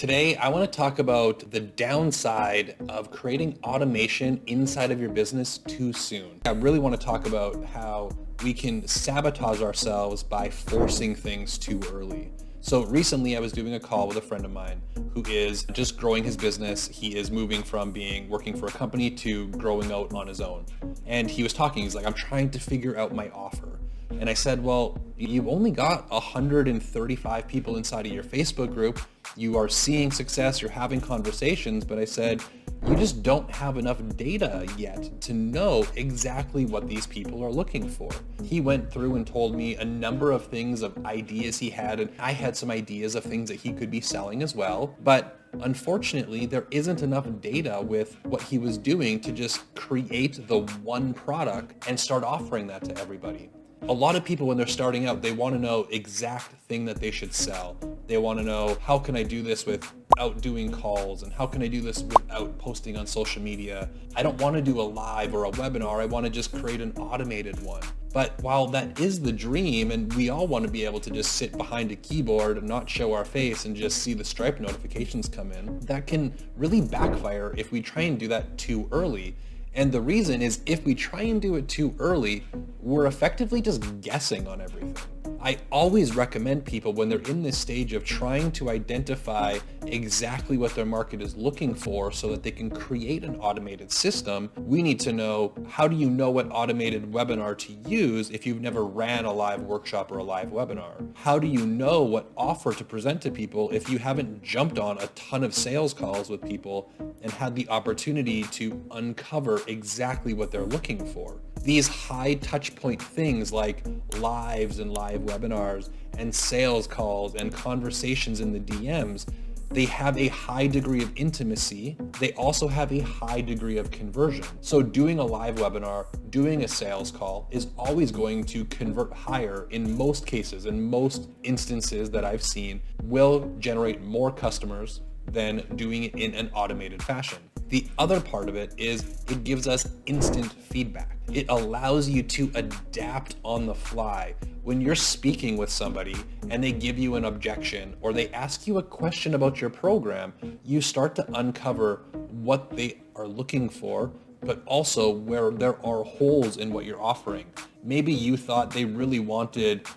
Today, I want to talk about the downside of creating automation inside of your business too soon. I really want to talk about how we can sabotage ourselves by forcing things too early. So recently I was doing a call with a friend of mine who is just growing his business. He is moving from working for a company to growing out on his own. And he was talking, he's like, I'm trying to figure out my offer. And I said, well, you've only got 135 people inside of your Facebook group. You are seeing success, you're having conversations, but I said, you just don't have enough data yet to know exactly what these people are looking for. He went through and told me a number of things of ideas he had, and I had some ideas of things that he could be selling as well. But unfortunately, there isn't enough data with what he was doing to just create the one product and start offering that to everybody. A lot of people, when they're starting out, they want to know exact thing that they should sell. They want to know, how can I do this without doing calls? And how can I do this without posting on social media? I don't want to do a live or a webinar. I want to just create an automated one. But while that is the dream, and we all want to be able to just sit behind a keyboard and not show our face and just see the Stripe notifications come in, that can really backfire if we try and do that too early. And the reason is, if we try and do it too early, we're effectively just guessing on everything. I always recommend people, when they're in this stage of trying to identify exactly what their market is looking for so that they can create an automated system, we need to know, how do you know what automated webinar to use if you've never ran a live workshop or a live webinar? How do you know what offer to present to people if you haven't jumped on a ton of sales calls with people and had the opportunity to uncover exactly what they're looking for? These high touch point things like lives and live webinars and sales calls and conversations in the DMs, they have a high degree of intimacy. They also have a high degree of conversion. So doing a live webinar, doing a sales call is always going to convert higher in most cases. In most instances that I've seen, will generate more customers than doing it in an automated fashion. The other part of it is it gives us instant feedback. It allows you to adapt on the fly. When you're speaking with somebody and they give you an objection or they ask you a question about your program, you start to uncover what they are looking for, but also where there are holes in what you're offering. Maybe you thought they really wanted,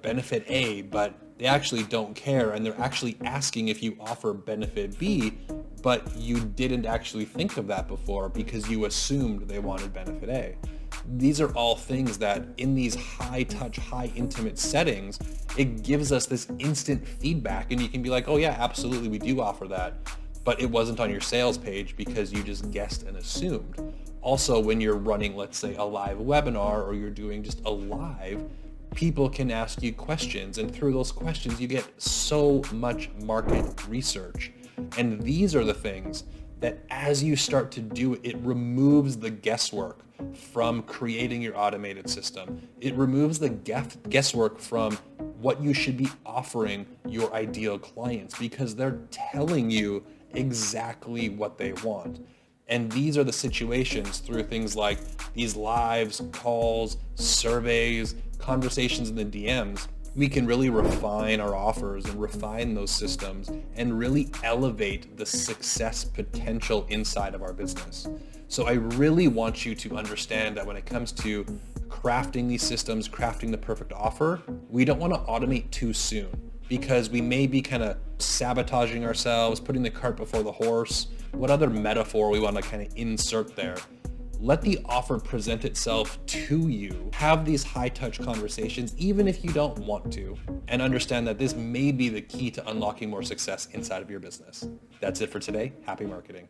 benefit A, but they actually don't care, and they're actually asking if you offer benefit B, but you didn't actually think of that before because you assumed they wanted benefit A. These are all things that in these high touch, high intimate settings, it gives us this instant feedback, and you can be like, oh yeah, absolutely, we do offer that, but it wasn't on your sales page because you just guessed and assumed. Also, when you're running, let's say, a live webinar, or you're doing just a live, people can ask you questions, and through those questions you get so much market research. And these are the things that, as you start to do it, it removes the guesswork from creating your automated system. It removes the guesswork from what you should be offering your ideal clients, because they're telling you exactly what they want. And these are the situations, through things like these lives, calls, surveys, conversations in the DMs, we can really refine our offers and refine those systems and really elevate the success potential inside of our business. So I really want you to understand that when it comes to crafting these systems, crafting the perfect offer, we don't want to automate too soon, because we may be kind of sabotaging ourselves, putting the cart before the horse. What other metaphor we want to kind of insert there? Let the offer present itself to you. Have these high touch conversations, even if you don't want to, and understand that this may be the key to unlocking more success inside of your business. That's it for today. Happy marketing.